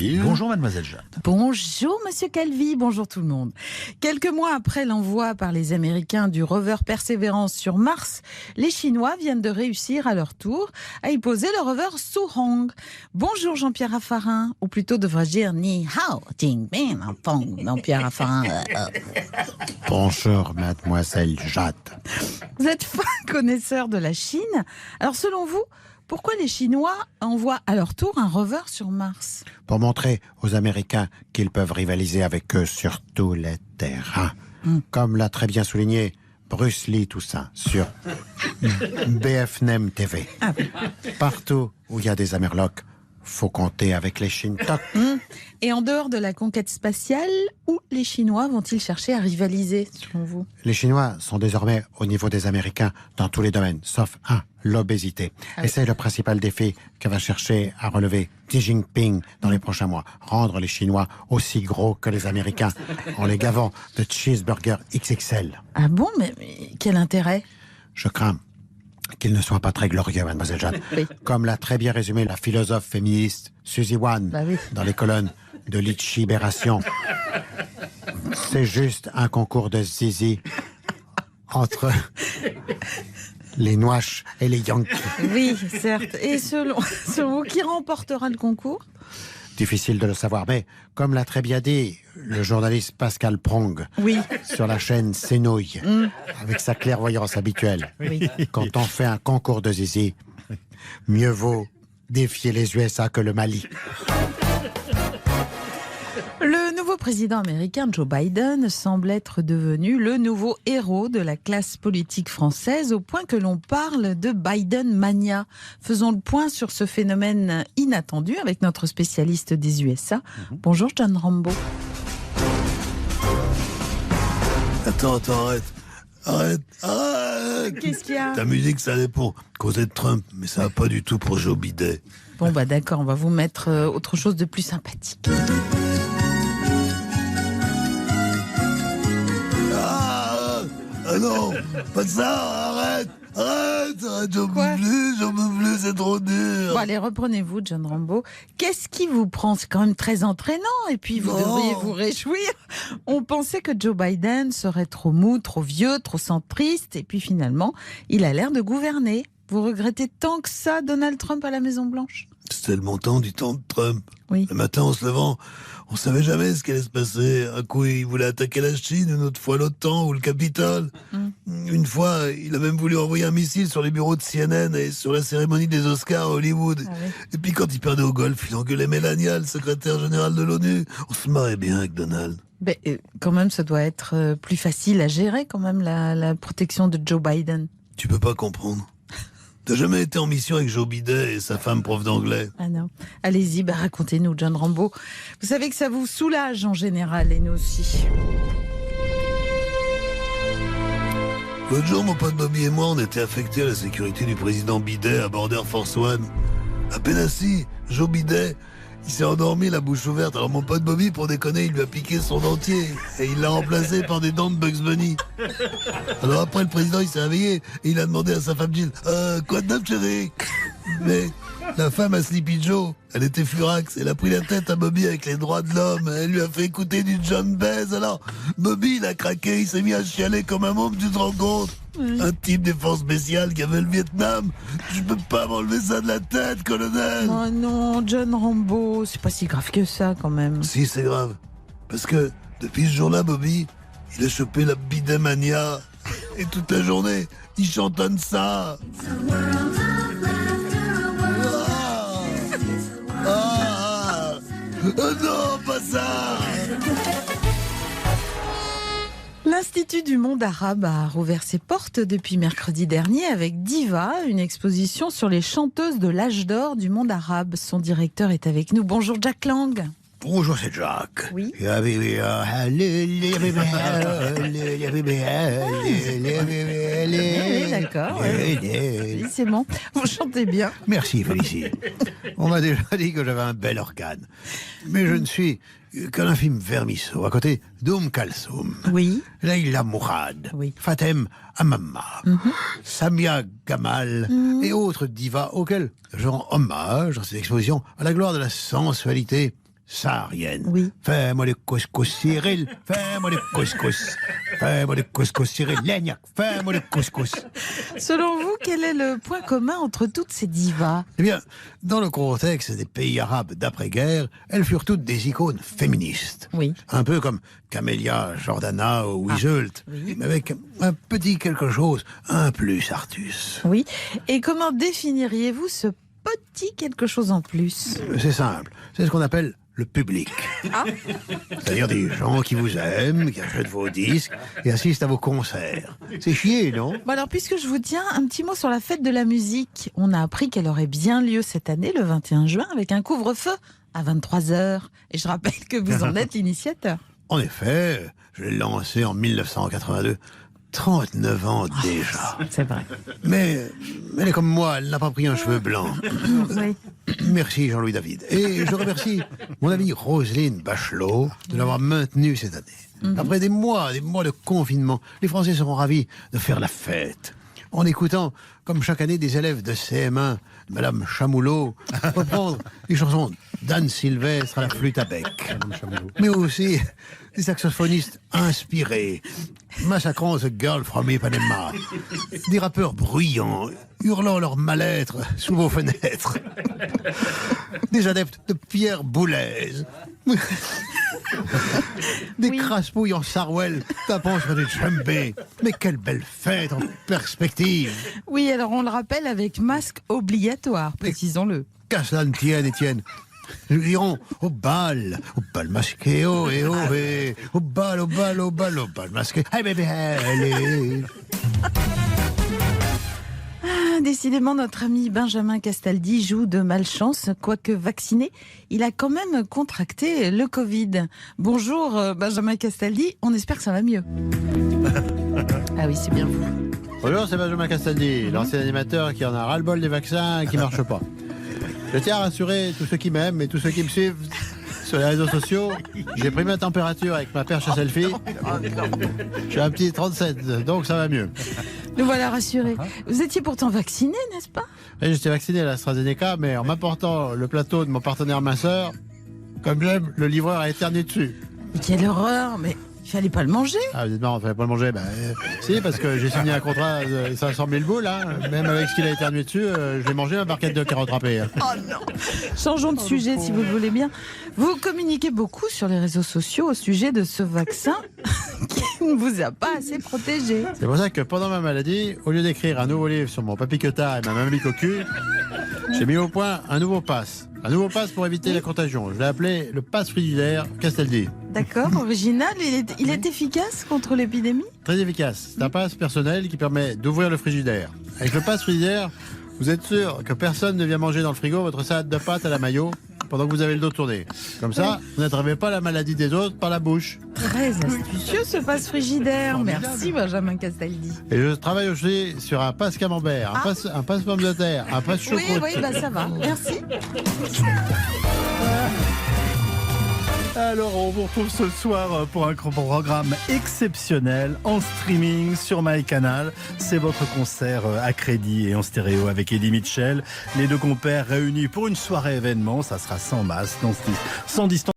Calvi. Bonjour mademoiselle Jeanne. Bonjour Monsieur Calvi, bonjour tout le monde. Quelques mois après l'envoi par les Américains du rover Perseverance sur Mars, les Chinois viennent de réussir à leur tour à y poser le rover Zhurong. Bonjour Jean-Pierre Raffarin, ou plutôt devrais-je dire Ni Hao, Ting Ben, Jean-Pierre Raffarin. Bonjour mademoiselle Jeanne. Vous êtes fin connaisseur de la Chine. Alors selon vous, pourquoi les Chinois envoient à leur tour un rover sur Mars ? Pour montrer aux Américains qu'ils peuvent rivaliser avec eux sur tous les terrains. Comme l'a très bien souligné Bruce Lee Toussaint sur BFM TV. Partout où il y a des Amerlocs, faut compter avec les Shintok. Et en dehors de la conquête spatiale, où les Chinois vont-ils chercher à rivaliser, selon vous ? Les Chinois sont désormais au niveau des Américains dans tous les domaines, sauf un, l'obésité. Et c'est le principal défi que va chercher à relever Xi Jinping dans les prochains mois. Rendre les Chinois aussi gros que les Américains en les gavant de cheeseburgers XXL. Ah bon, mais quel intérêt ? Je crains qu'il ne soit pas très glorieux, mademoiselle Jeanne. Oui. Comme l'a très bien résumé la philosophe féministe Suzy Wan dans les colonnes de Litchibération. C'est juste un concours de zizi entre les Nouaches et les Yankees. Oui, certes. Et selon vous, qui remportera le concours ? Difficile de le savoir, mais comme l'a très bien dit le journaliste Pascal Prong sur la chaîne Cénouille, avec sa clairvoyance habituelle, quand on fait un concours de zizi, mieux vaut défier les USA que le Mali. Le nouveau président américain Joe Biden semble être devenu le nouveau héros de la classe politique française, au point que l'on parle de Biden mania. Faisons le point sur ce phénomène inattendu avec notre spécialiste des USA. Bonjour John Rambo. Attends, arrête. Qu'est-ce qu'il y a ? Ta musique, ça allait pour causer de Trump, mais ça va pas du tout pour Joe Biden. Bon bah d'accord, on va vous mettre autre chose de plus sympathique. Ah non, pas ça, arrête, j'en peux plus, c'est trop dur. Bon allez, reprenez-vous John Rambo. Qu'est-ce qui vous prend ? C'est quand même très entraînant et puis vous devriez vous réjouir. On pensait que Joe Biden serait trop mou, trop vieux, trop centriste et puis finalement, il a l'air de gouverner. Vous regrettez tant que ça Donald Trump à la Maison-Blanche ? C'était le montant du temps de Trump. Oui. Le matin, en se levant, on savait jamais ce qui allait se passer. Un coup, il voulait attaquer la Chine, une autre fois l'OTAN ou le Capitole. Une fois, il a même voulu envoyer un missile sur les bureaux de CNN et sur la cérémonie des Oscars à Hollywood. Et puis quand il perdait au golf, il engueulait Melania, le secrétaire général de l'ONU. On se marrait bien avec Donald. Ben, quand même, ça doit être plus facile à gérer quand même la protection de Joe Biden. Tu peux pas comprendre. T'as jamais été en mission avec Joe Biden et sa femme prof d'anglais? Ah non. Allez-y, racontez-nous, John Rambo. Vous savez que ça vous soulage en général, et nous aussi. L'autre jour, mon pote Bobby et moi, on était affectés à la sécurité du président Biden à bord d'Air Force One. À peine assis, Joe Biden, il s'est endormi la bouche ouverte. Alors mon pote Bobby, pour déconner, il lui a piqué son dentier et il l'a remplacé par des dents de Bugs Bunny. Alors après, le président, il s'est réveillé et il a demandé à sa femme Jill, quoi de neuf, chérie? Mais la femme à Sleepy Joe, elle était furax. Elle a pris la tête à Bobby avec les droits de l'homme. Elle lui a fait écouter du John Baez. Alors Bobby, il a craqué, il s'est mis à chialer comme un môme, tu te rends compte? Un type des forces spéciales qui avait le Vietnam. Je peux pas m'enlever ça de la tête, colonel. Oh non, John Rambo, c'est pas si grave que ça quand même. Si, c'est grave. Parce que depuis ce jour-là, Bobby, il a chopé la bidemania. Et toute la journée, il chantonne ça. Oh non, pas ça. L'Institut du monde arabe a rouvert ses portes depuis mercredi dernier avec Diva, une exposition sur les chanteuses de l'âge d'or du monde arabe. Son directeur est avec nous. Bonjour Jack Lang. Bonjour, c'est Jacques. Oui. Oui, d'accord. Oui, c'est bon. Vous chantez bien. Merci, Félicie. On m'a déjà dit que j'avais un bel organe. Mais je ne suis qu'un infime vermisseau à côté Kalsoum. Oui. Leïla Mourad. Oui. Fatem Amama. Samia Gamal. Et autres divas auxquelles je rends hommage dans cette exposition à la gloire de la sensualité saharienne. Oui. Fais-moi le couscous Cyril, fais-moi le couscous. Fais-moi le couscous Cyril, Léniac, fais-moi le couscous. Selon vous, quel est le point commun entre toutes ces divas? Eh bien, dans le contexte des pays arabes d'après-guerre, elles furent toutes des icônes féministes. Oui. Un peu comme Camélia Jordana ou Iseult, oui. mais avec un petit quelque chose, un plus Artus. Oui. Et comment définiriez-vous ce petit quelque chose en plus? C'est simple, c'est ce qu'on appelle le public. Ah. C'est-à-dire des gens qui vous aiment, qui achètent vos disques et assistent à vos concerts. C'est chier, non? Bon alors, puisque je vous tiens, un petit mot sur la fête de la musique. On a appris qu'elle aurait bien lieu cette année, le 21 juin, avec un couvre-feu à 23h. Et je rappelle que vous en êtes l'initiateur. En effet, je l'ai lancé en 1982. 39 ans déjà. C'est vrai. Mais elle est comme moi, elle n'a pas pris un cheveu blanc. Oui. Merci Jean-Louis David. Et je remercie mon amie Roselyne Bachelot de l'avoir maintenue cette année. Après des mois de confinement, les Français seront ravis de faire la fête. En écoutant, comme chaque année, des élèves de CM1, Madame Chamoulot, reprendre les chansons d'Anne Sylvestre à la flûte à bec. Mais aussi des saxophonistes inspirés, massacrant The Girl from Ipanema. Des rappeurs bruyants, hurlant leur mal-être sous vos fenêtres. Des adeptes de Pierre Boulez. Des craspouilles en Sarwell tapant sur des djembés. Mais quelle belle fête en perspective. Oui, alors on le rappelle avec masque obligatoire, précisons-le. Qu'à cela ne tienne, Étienne. Nous irons au bal masqué, oh et oh et, au bal masqué. Hey baby, allez. Décidément, notre ami Benjamin Castaldi joue de malchance. Quoique vacciné, il a quand même contracté le Covid. Bonjour Benjamin Castaldi, on espère que ça va mieux. Ah oui, c'est bien vous. Bonjour, c'est Benjamin Castaldi, l'ancien animateur qui en a ras-le-bol des vaccins et qui ne marchent pas. Je tiens à rassurer tous ceux qui m'aiment et tous ceux qui me suivent sur les réseaux sociaux. J'ai pris ma température avec ma perche à selfie. Je suis un petit 37, donc ça va mieux. Nous voilà rassurés. Vous étiez pourtant vacciné, n'est-ce pas? Et j'étais vacciné à l'AstraZeneca, mais en m'apportant le plateau de mon partenaire minceur, comme j'aime, le livreur a éternué dessus. Mais quelle horreur, mais il fallait pas le manger. Ah, vous dites non, il fallait pas le manger. Si, parce que j'ai signé un contrat de 500 000 boules, hein. Même avec ce qu'il a éternué dessus, je l'ai mangé un barquette de carottes râpées. Hein. Oh non. Changeons de sujet si vous le voulez bien. Vous communiquez beaucoup sur les réseaux sociaux au sujet de ce vaccin qui ne vous a pas assez protégé. C'est pour ça que pendant ma maladie, au lieu d'écrire un nouveau livre sur mon papy-queutard et ma mamie cocu, j'ai mis au point un nouveau pass. Un nouveau pass pour éviter la contagion. Je l'ai appelé le pass frigidaire Castaldi. D'accord, original. Il est efficace contre l'épidémie? Très efficace. C'est un pass personnel qui permet d'ouvrir le frigidaire. Avec le pass frigidaire, vous êtes sûr que personne ne vient manger dans le frigo votre salade de pâtes à la mayo pendant que vous avez le dos tourné. Comme ça, vous n'attrapez pas la maladie des autres par la bouche. Très astucieux ce passe frigidaire. Merci Benjamin Castaldi. Et je travaille aussi sur un passe camembert, un passe pomme de terre, un passe choucroute. Oui, bah ça va. Merci. Alors, on vous retrouve ce soir pour un programme exceptionnel en streaming sur MyCanal. C'est votre concert à crédit et en stéréo avec Eddie Mitchell. Les deux compères réunis pour une soirée événement. Ça sera sans masque, sans distance.